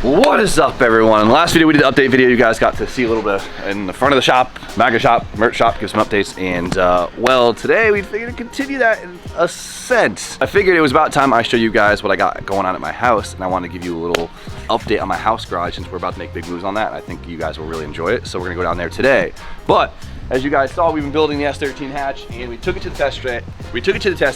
What is up, everyone? In the last video we did the update video. You guys got to see a little bit in the front of the shop, back of the shop, merch shop, give some updates. And well, today we figured to continue that in a sense. I figured it was about time I show you guys what I got going on at my house, and I want to give you a little update on my house garage since we're about to make big moves on that. I think you guys will really enjoy it, so we're gonna go down there today. But as you guys saw, we've been building the S13 hatch, and we took it to the test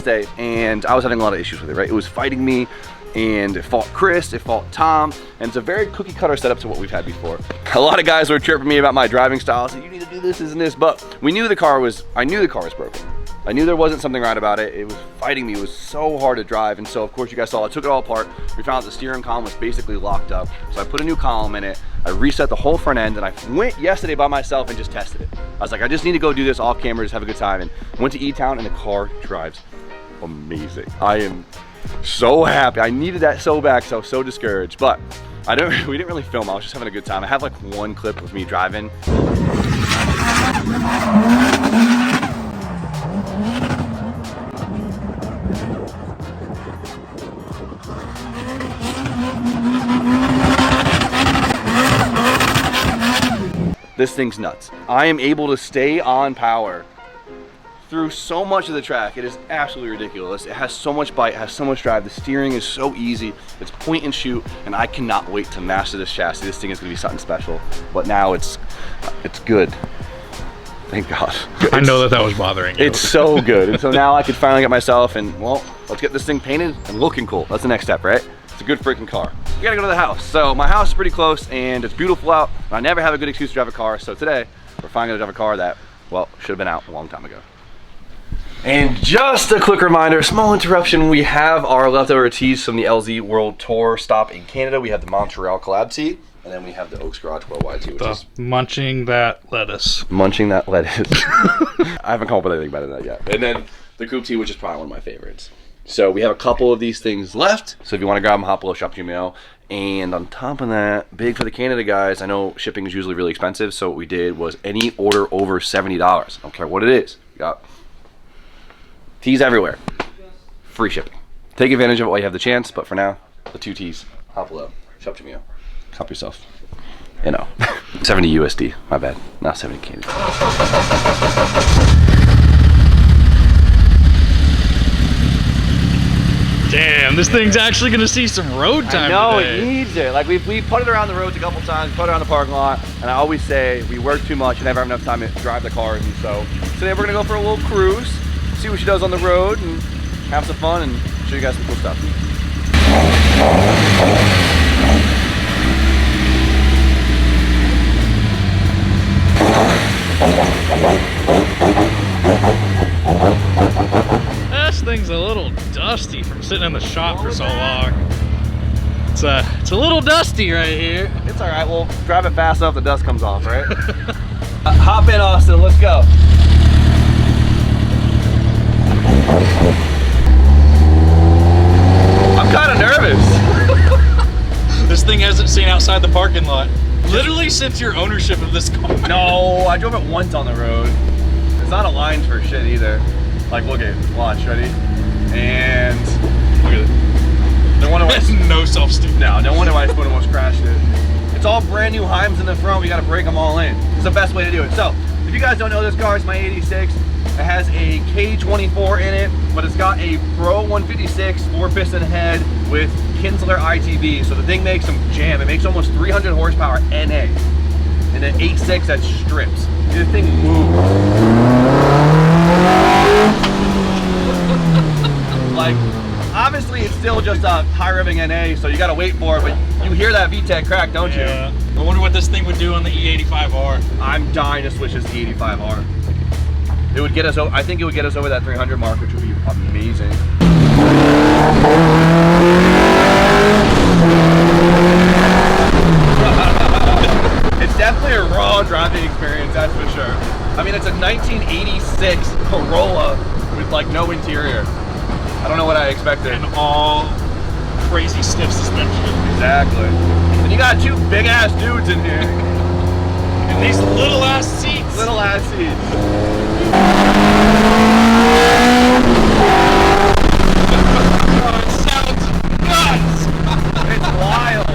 day. And I was having a lot of issues with it, right? It was fighting me, and it fought Chris, it fought Tom, and it's a very cookie cutter setup to what we've had before. A lot of guys were chirping me about my driving style, saying you need to do this and this, but I knew the car was broken. I knew there wasn't something right about it. It was fighting me. It was so hard to drive. And so of course you guys saw, I took it all apart. We found out the steering column was basically locked up. So I put a new column in it. I reset the whole front end, and I went yesterday by myself and just tested it. I was like, I just need to go do this off camera, just have a good time. And went to E-Town, and the car drives amazing. I am so happy. I needed that so bad because I was so discouraged, but we didn't really film. I was just having a good time. I have like one clip of me driving. This thing's nuts. I am able to stay on power through so much of the track. It is absolutely ridiculous. It has so much bite, it has so much drive. The steering is so easy. It's point and shoot, and I cannot wait to master this chassis. This thing is gonna be something special. But now it's good. Thank God. I know that was bothering you. It's so good. And so now I could finally get myself, and well, let's get this thing painted and looking cool. That's the next step, right? It's a good freaking car. We gotta go to the house. So my house is pretty close, and it's beautiful out. I never have a good excuse to drive a car, so today we're finally gonna drive a car that, well, should have been out a long time ago. And just a quick reminder, small interruption, we have our leftover tees from the LZ World Tour stop in Canada. We have the Montreal collab tee, and then we have the Oaks Garage Worldwide tee, which is munching that lettuce. Munching that lettuce. I haven't come up with anything better than that yet. And then the coupe tee, which is probably one of my favorites. So we have a couple of these things left. So if you want to grab them, hop below, shop Gmail. And on top of that, big for the Canada guys, I know shipping is usually really expensive. So what we did was any order over $70, I don't care what it is. We got tees everywhere. Free shipping. Take advantage of it while you have the chance. But for now, the 2 tees, hop below, shop Gmail. Help yourself. You know, 70 USD, my bad, not 70 Canadian. Damn, this thing's actually gonna see some road time No, today. it needs it. Like we put it around the roads a couple times, put it around the parking lot, and I always say we work too much and never have enough time to drive the cars. And so today we're gonna go for a little cruise, see what she does on the road, and have some fun and show you guys some cool stuff. This thing's a little dusty from sitting in the shop for so long. It's a little dusty right here. It's all right. We'll drive it fast enough the dust comes off, right? Hop in, Austin. Let's go. I'm kind of nervous. This thing hasn't seen outside the parking lot literally since your ownership of this car. No, I drove it once on the road. It's not aligned for shit either. Like, look at it. Watch, ready? And look at it. No wonder why no self-steep. No wonder why Spoon almost crashed it. It's all brand new Heims in the front. We got to break them all in. It's the best way to do it. So, if you guys don't know this car, it's my 86. It has a K24 in it, but it's got a Pro 156 4-piston head with Kinsler ITB. So the thing makes some jam. It makes almost 300 horsepower NA. And an 8.6 that strips. This thing moves. Like, obviously it's still just a high revving NA, so you gotta wait for it, but you hear that VTEC crack, don't you? Yeah. I wonder what this thing would do on the E85R. I'm dying to switch this to E85R. It would get us, I think it would get us over that 300 mark, which would be amazing. It's definitely a raw driving experience, that's for sure. I mean, it's a 1986 Corolla with like no interior. I don't know what I expected. And all crazy stiff suspension. Exactly. And you got 2 big ass dudes in here. And these little ass seats. Little ass seats. Oh, it sounds nuts. It's wild.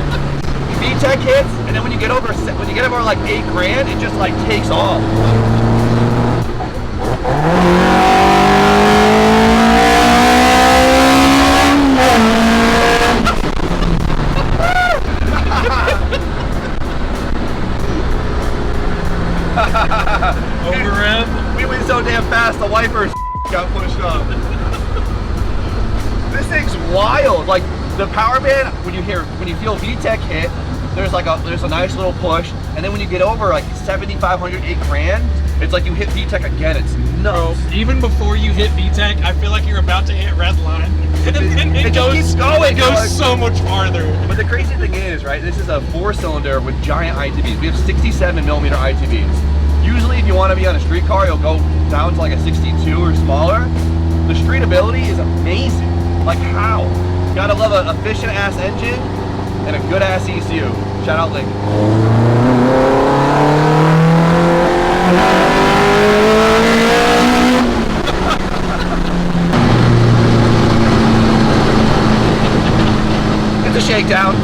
VTEC hits, and then when you get over like 8 grand, it just like takes off. Over rev. We went so damn fast, the wipers got pushed up. This thing's wild. Like the power band, when you feel VTEC hit, there's a nice little push, and then when you get over like 7,500, 8 grand, it's like you hit VTEC again. It's nuts. Bro, even before you hit VTEC, I feel like you're about to hit red line. And then it keeps going. It goes so much farther. But the crazy thing is, right, this is a 4-cylinder with giant ITBs. We have 67 millimeter ITBs. Usually if you want to be on a street car, you'll go down to like a 62 or smaller. The street ability is amazing. Like how? Gotta love an efficient ass engine and a good ass ECU. Shout out Link. It's a shakedown.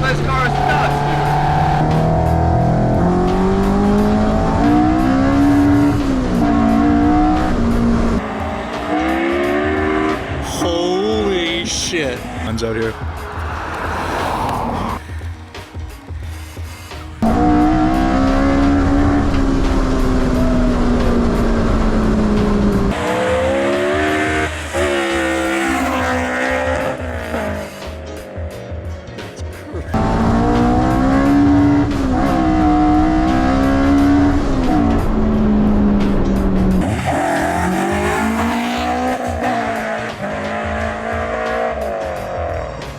This car is nuts, dude. Holy shit. Mine's out here.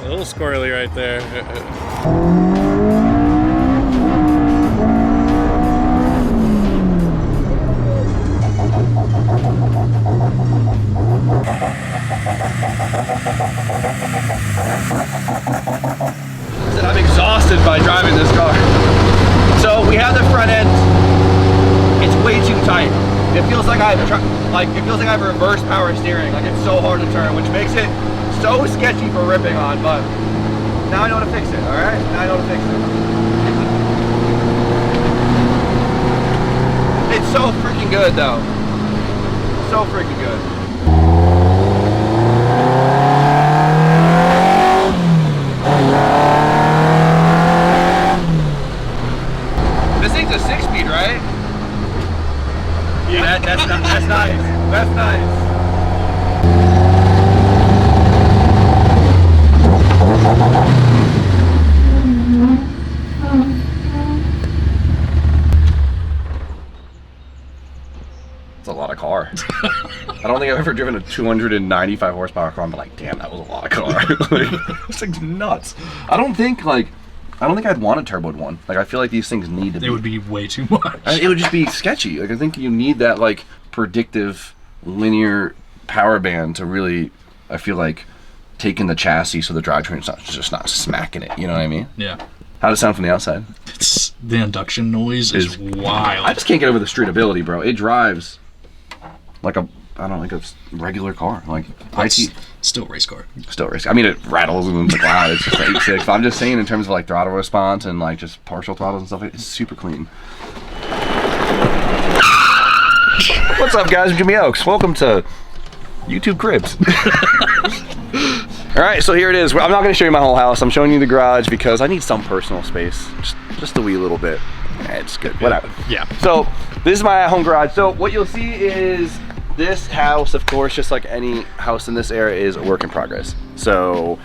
A little squirrely right there. I'm exhausted by driving this car. So we have the front end. It's way too tight. It feels like I have reverse power steering. Like it's so hard to turn, which makes it so sketchy for ripping on. But now I know how to fix it. All right, now I know how to fix it. It's so freaking good though. So freaking good. This thing's a 6-speed, right? Yeah. That's nice. That's nice. It's a lot of car. I don't think I've ever driven a 295 horsepower car and been like, damn, that was a lot of car. Like, this thing's nuts. I don't think I'd want a turboed one. Like I feel like these things need to be. It would be way too much. It would just be sketchy. Like I think you need that like predictive linear power band to really, I feel like, take in the chassis so the drivetrain's just not smacking it. You know what I mean? Yeah. How does it sound from the outside? The induction noise is wild. I just can't get over the street ability, bro. It drives like a regular car. Like Still race car. Still race. I mean, it rattles and it's like, wow, it's just 8.6. But I'm just saying in terms of like throttle response and like just partial throttles and stuff, it's super clean. What's up, guys? I'm Jimmy Oaks. Welcome to YouTube Cribs. All right, so here it is. I'm not going to show you my whole house. I'm showing you the garage because I need some personal space, just a wee little bit. It's good. Whatever. Yeah. So this is my at-home garage. So what you'll see is this house, of course, just like any house in this area, is a work in progress. So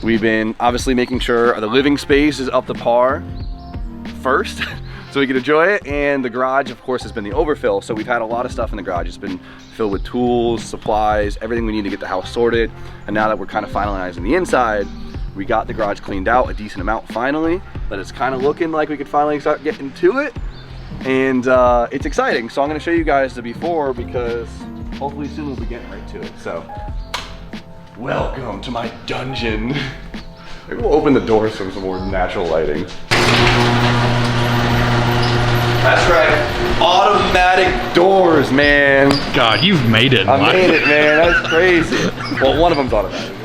we've been obviously making sure the living space is up to par first so we can enjoy it, and the garage, of course, has been the overfill. So we've had a lot of stuff in the garage. It's been filled with tools, supplies, everything we need to get the house sorted. And now that we're kind of finalizing the inside, We got the garage cleaned out a decent amount finally, but it's kind of looking like we could finally start getting to it. And it's exciting. So I'm gonna show you guys the before because hopefully soon we'll be getting right to it. So, welcome to my dungeon. Maybe we'll open the doors for some more natural lighting. That's right, automatic doors, man. God, you've made it. I made it, man, that's crazy. Well, one of them's automatic.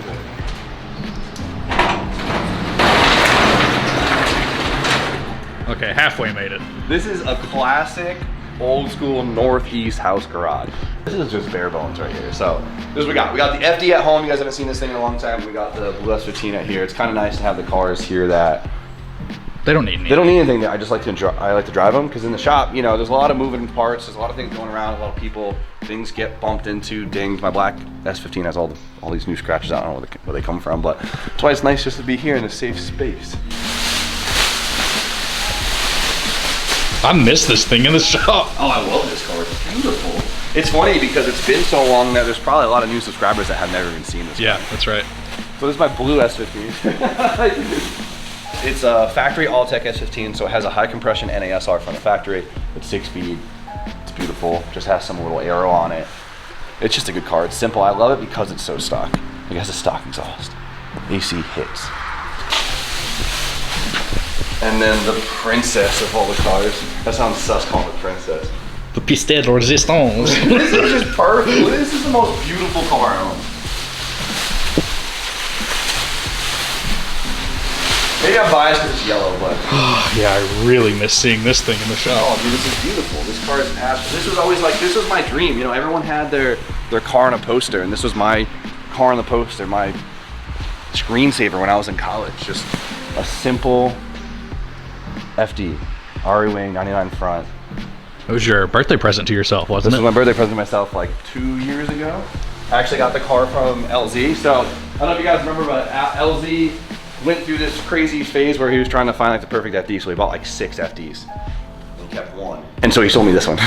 Okay, halfway made it. This is a classic, old school Northeast house garage. This is just bare bones right here. So, this is what we got. We got the FD at home. You guys haven't seen this thing in a long time. We got the Blue S15 out here. It's kind of nice to have the cars here that they don't need anything. They don't need anything. I just like to drive them because in the shop, you know, there's a lot of moving parts. There's a lot of things going around. A lot of people, things get bumped into, dinged. My black S15 has all these new scratches. I don't know where they come from, but that's why it's nice just to be here in a safe space. I miss this thing in the shop. Oh, I love this car. It's beautiful. It's funny because it's been so long that there's probably a lot of new subscribers that have never even seen this. Yeah, that's right. So this is my blue S15. It's a factory Alltech S15, so it has a high compression NASR from the factory. It's 6-speed. It's beautiful. Just has some little aero on it. It's just a good car. It's simple. I love it because it's so stock. It has a stock exhaust. AC hits. And then the princess of all the cars. That sounds sus calling it princess. The pièce de résistance. This is just perfect. This is the most beautiful car I own. Maybe I'm biased because it's yellow, but... Yeah, I really miss seeing this thing in the shop. Oh, dude, this is beautiful. This car is absolutely... This was always like, this was my dream. You know, everyone had their car on a poster, and this was my car on the poster, my screensaver when I was in college. Just a simple FD, RE wing, 99 front. It was your birthday present to yourself, wasn't it? This was my birthday present to myself like 2 years ago. I actually got the car from LZ. So, I don't know if you guys remember, but LZ went through this crazy phase where he was trying to find like the perfect FD, so he bought like 6 FDs. He kept one. And so he sold me this one.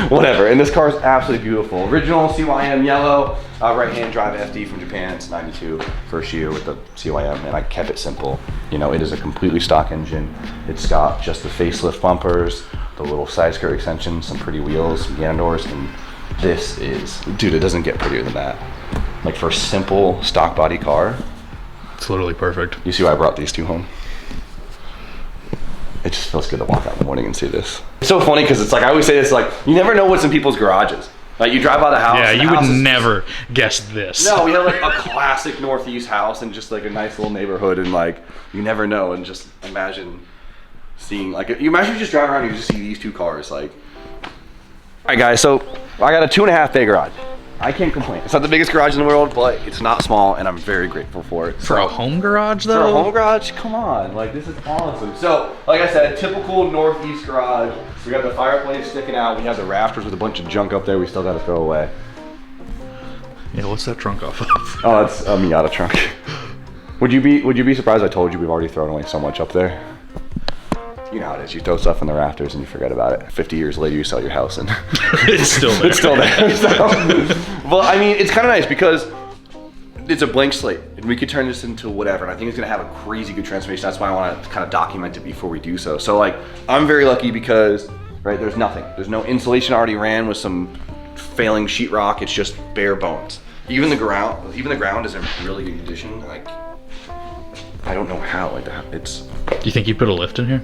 Whatever, and this car is absolutely beautiful. Original CYM yellow, right-hand drive FD from Japan. It's 92, first year with the CYM, and I kept it simple. You know, it is a completely stock engine. It's got just the facelift bumpers, the little side skirt extensions, some pretty wheels, some Ganondors, and this is, dude, it doesn't get prettier than that. Like for a simple stock body car, it's literally perfect. You see why I brought these two home? It just feels good to walk out in the morning and see this. It's so funny because it's like, I always say this, like, you never know what's in people's garages. Like you drive by the house. Yeah, you would never guess this. No, we have like a classic Northeast house and just like a nice little neighborhood, and like, you never know, and just imagine seeing, like, you imagine you just drive around and you just see these two cars, like. All right guys, so I got a 2.5 bay garage. I can't complain. It's not the biggest garage in the world, but it's not small, and I'm very grateful for it. For a home garage, though? For a home garage? Come on, like, this is awesome. So, like I said, typical Northeast garage. We got the fireplace sticking out. We have the rafters with a bunch of junk up there we still got to throw away. Yeah, what's that trunk off of? Oh, that's a Miata trunk. Would you be surprised I told you we've already thrown away so much up there? You know how it is. You throw stuff in the rafters and you forget about it. 50 years later, you sell your house and it's still there. It's still there. So, well, I mean, it's kind of nice because it's a blank slate and we could turn this into whatever. And I think it's going to have a crazy good transformation. That's why I want to kind of document it before we do so. So like, I'm very lucky because, right, there's nothing. There's no insulation already ran with some failing sheetrock. It's just bare bones. Even the ground is in really good condition. Like, I don't know how. Like, it's. Do you think you put a lift in here?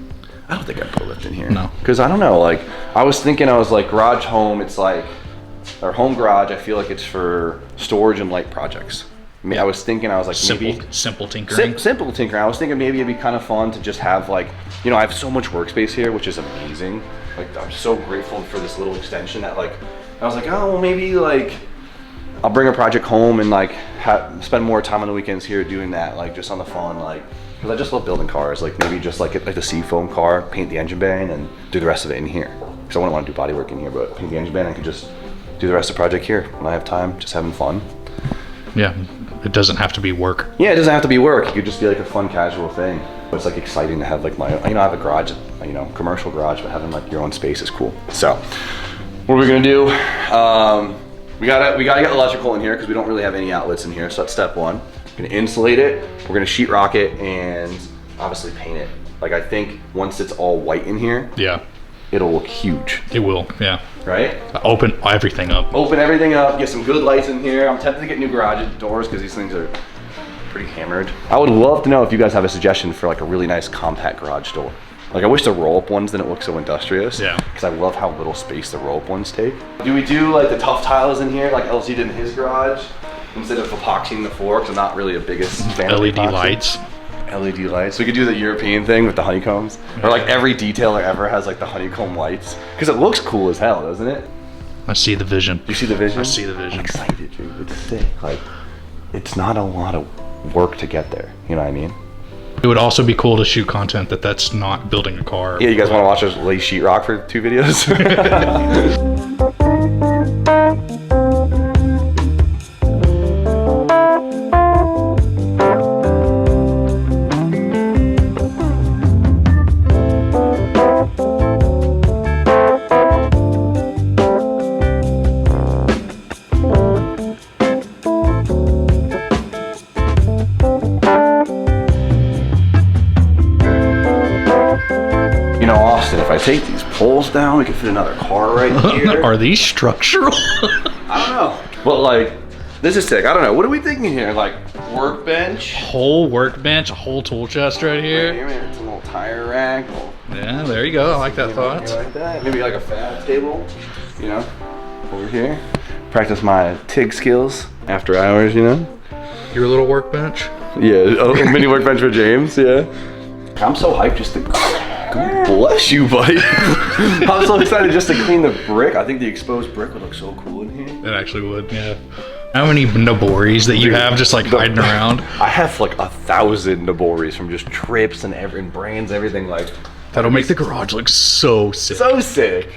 I don't think I'd put a lift in here. No. Because I don't know, like, I was like garage home, it's like, or home garage, I feel like it's for storage and light projects. I mean, I was like maybe. Simple tinkering. Simple tinkering. I was thinking maybe it'd be kind of fun to just have like, you know, I have so much workspace here, which is amazing. Like, I'm so grateful for this little extension that like, I was like, oh, well, maybe like, I'll bring a project home and like spend more time on the weekends here doing that, like just on the phone, like. Because I just love building cars, like maybe just like the seafoam car, paint the engine bay and do the rest of it in here. Because I wouldn't want to do body work in here, but paint the engine bay and I could just do the rest of the project here when I have time, just having fun. Yeah, it doesn't have to be work. Yeah, it doesn't have to be work. It could just be like a fun, casual thing. But it's like exciting to have like my, you know, I have a garage, you know, commercial garage, but having like your own space is cool. So, what are we gonna do? We gotta get electrical in here because we don't really have any outlets in here, so that's step one. We're gonna insulate it, we're gonna sheetrock it, and obviously paint it. Like I think once it's all white in here, Yeah. it'll look huge. It will, yeah. Right? Open everything up. Open everything up, get some good lights in here. I'm tempted to get new garage doors because these things are pretty hammered. I would love to know if you guys have a suggestion for like a really nice compact garage door. Like I wish the roll-up ones didn't look so industrious. Yeah. Because I love how little space the roll-up ones take. Do we do like the tough tiles in here like LG did in his garage? Instead of epoxying the floor, because I'm not really a biggest fan of LED epoxy. lights. LED lights. We could do the European thing with the honeycombs. Or like every detailer ever has like the honeycomb lights. Because it looks cool as hell, doesn't it? I see the vision. You see the vision? I see the vision. I'm excited, dude. It's sick. Like, it's not a lot of work to get there. You know what I mean? It would also be cool to shoot content that's not building a car. Yeah, you guys want to watch us lay sheetrock for 2 videos? You know, Austin, if I take these poles down, we could fit another car right here. Are these structural? I don't know. But like, this is sick. I don't know. What are we thinking here? Like, workbench? Whole workbench, a whole tool chest right Right here. here, maybe it's a little tire rack. Yeah, there you go. I like that thought. Like that. Maybe like a fab table, you know, over here. Practice my TIG skills after hours, you know? Your little workbench. Yeah, a mini workbench for James, yeah. I'm so hyped just to... God bless you, buddy. I'm so excited just to clean the brick. I think the exposed brick would look so cool in here. It actually would, yeah. How many Noboris that you have just like hiding around? I have like 1,000 Noboris from just trips and brands, everything like. That'll make the garage look so sick. So sick.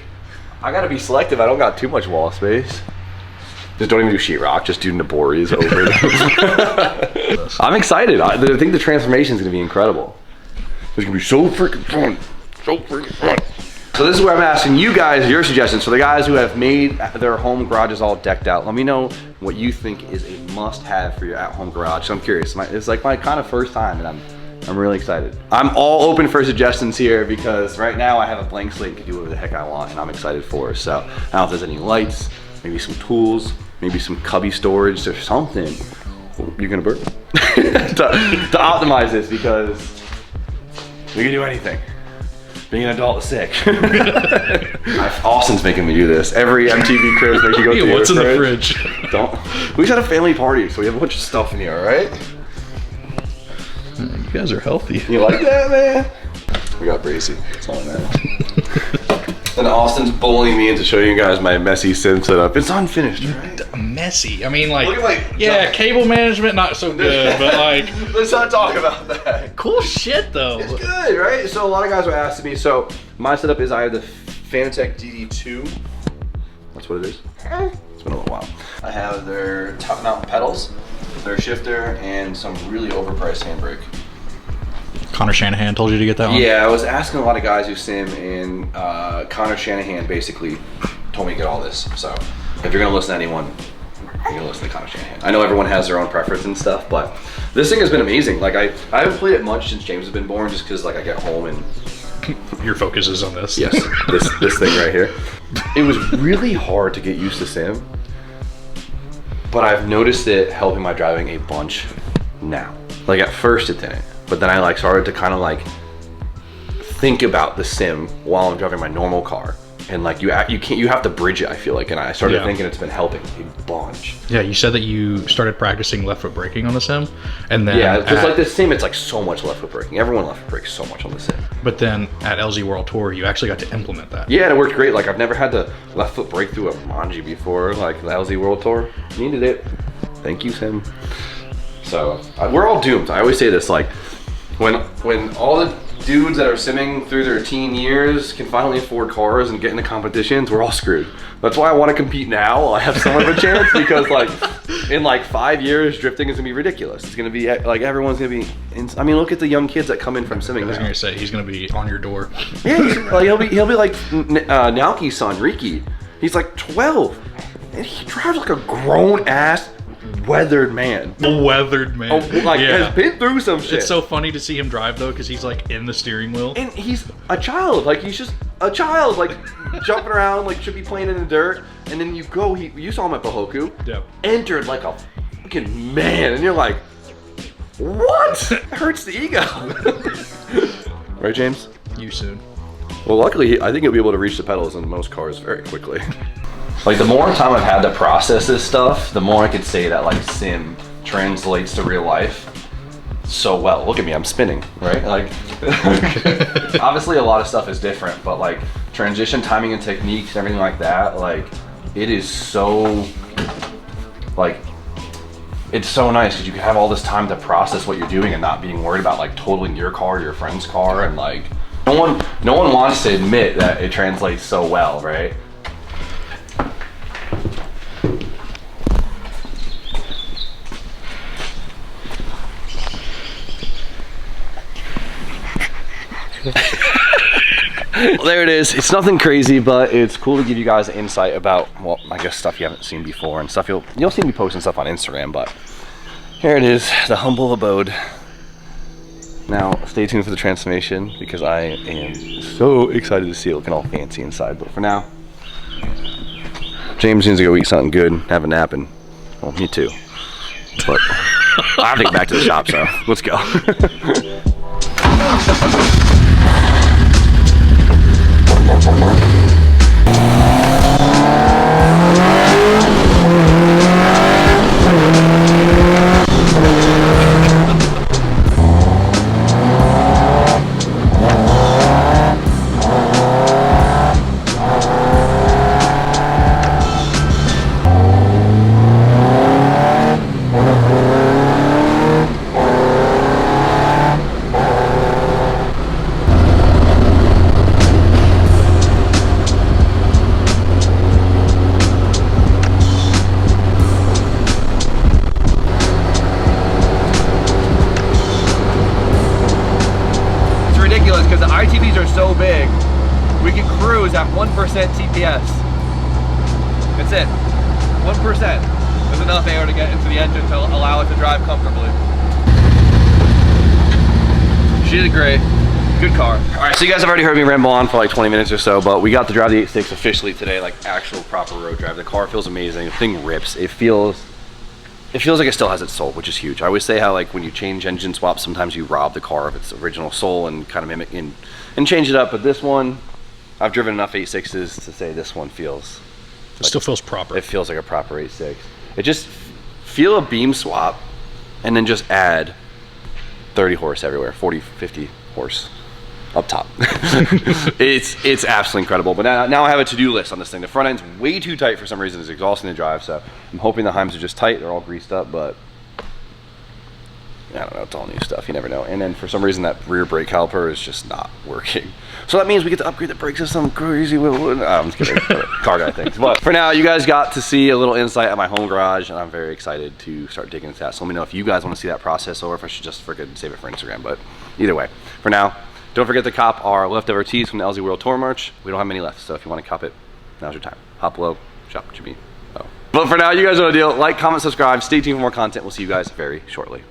I gotta be selective. I don't got too much wall space. Just don't even do sheetrock. Just do Noboris over it. I'm excited. I think the transformation is gonna be incredible. It's gonna be so freaking fun. So freaking fun. So this is where I'm asking you guys your suggestions. For the guys who have made their home garages all decked out, let me know what you think is a must-have for your at-home garage. So I'm curious. It's like my kind of first time, and I'm really excited. I'm all open for suggestions here because right now I have a blank slate and can do whatever the heck I want, and I'm excited for it. So I don't know if there's any lights, maybe some tools, maybe some cubby storage or something. You're gonna burn to optimize this because we can do anything. Being an adult is sick. Austin's making me do this. Every MTV Cribs makes you go through what's in the fridge? Don't. We just had a family party, so we have a bunch of stuff in here, all right? You guys are healthy. You like that, man? We got Bracy. That's all I know. And Austin's bullying me into showing you guys my messy sim setup. It's unfinished, right? Messy. I mean, like, Look at my yeah, cable management not so good, but like, let's not talk about that. cool shit though. It's good, right? So a lot of guys were asking me. So my setup is I have the Fanatec DD2. That's what it is. It's been a little while. I have their top mount pedals, their shifter, and some really overpriced handbrake. Connor Shanahan told you to get that one? Yeah, I was asking a lot of guys who sim, and Connor Shanahan basically told me to get all this. So if you're gonna listen to anyone, you're gonna listen to Connor Shanahan. I know everyone has their own preference and stuff, but this thing has been amazing. Like I haven't played it much since James has been born, just because like I get home and your focus is on this. yes, this thing right here. It was really hard to get used to sim, but I've noticed it helping my driving a bunch now. Like at first it didn't. But then I like started to kind of like think about the sim while I'm driving my normal car, and like you have to bridge it. I feel like, and I started thinking it's been helping a bunch. Yeah, you said that you started practicing left foot braking on the sim, and then Yeah, because like the sim, it's like so much left foot braking. Everyone left foot brakes so much on the sim. But then at LZ World Tour, you actually got to implement that. Yeah, and it worked great. Like I've never had to left foot brake through a Manji before. Like the LZ World Tour, needed it. Thank you, sim. So we're all doomed. I always say this, like. When all the dudes that are simming through their teen years can finally afford cars and get into competitions, we're all screwed. That's why I want to compete now while I have somewhat of a chance, because like in like 5 years, drifting is gonna be ridiculous. It's gonna be like everyone's gonna be. I mean, look at the young kids that come in from simming. I was gonna say he's gonna be on your door. Yeah, like he'll be like Naoki's son, Riki. He's like 12, and he drives like a grown ass weathered man. A weathered man. Like, has been through some shit. It's so funny to see him drive though, because he's like in the steering wheel. And he's a child. Like, he's just a child. Like, jumping around, like, should be playing in the dirt. And then you saw him at Bohoku. Yep. Entered like a fucking man. And you're like, what? It hurts the ego. Right, James? You soon. Well, luckily, I think he'll be able to reach the pedals in most cars very quickly. Like, the more time I've had to process this stuff, the more I could say that, like, sim translates to real life so well. Look at me, I'm spinning, right? Like, obviously a lot of stuff is different, but, like, transition timing and techniques and everything like that, like, it is so, like, it's so nice because you can have all this time to process what you're doing and not being worried about, like, totaling your car or your friend's car. And, like, no one wants to admit that it translates so well, right? Well, there it is. It's nothing crazy, but it's cool to give you guys an insight about, well, I guess stuff you haven't seen before and stuff you'll see me posting stuff on Instagram, but here it is, the humble abode. Now, stay tuned for the transformation because I am so excited to see it looking all fancy inside. But for now, James needs to go eat something good, have a nap, and, well, me too. But I have to get back to the shop, so let's go. Because the ITBs are so big, we can cruise at 1% TPS. That's it. 1%. There's enough air to get into the engine to allow it to drive comfortably. She did great. Good car. All right, so you guys have already heard me ramble on for like 20 minutes or so, but we got to drive the 8.6 officially today, like actual proper road drive. The car feels amazing. The thing rips. It feels like it still has its soul, which is huge. I always say how, like, when you change engine swaps, sometimes you rob the car of its original soul and kind of mimic and change it up. But this one, I've driven enough 8.6s to say this one feels. It still feels proper. It feels like a proper 8.6. It just feel a beam swap and then just add 30 horse everywhere, 40, 50 horse up top. It's absolutely incredible. But now I have a to-do list on this thing. The front end's way too tight for some reason. It's exhausting to drive, so I'm hoping the Heims are just tight. They're all greased up, but I don't know. It's all new stuff. You never know. And then for some reason, that rear brake caliper is just not working. So that means we get to upgrade the brake system crazy. I'm just kidding. Car guy things. But for now, you guys got to see a little insight at my home garage, and I'm very excited to start digging into that. So let me know if you guys want to see that process or if I should just freaking save it for Instagram. But either way, for now, don't forget to cop our leftover tees from the LZ World Tour merch. We don't have many left, so if you want to cop it, now's your time. Hop below, shop what you mean. Oh. But for now, you guys know the deal. Like, comment, subscribe. Stay tuned for more content. We'll see you guys very shortly.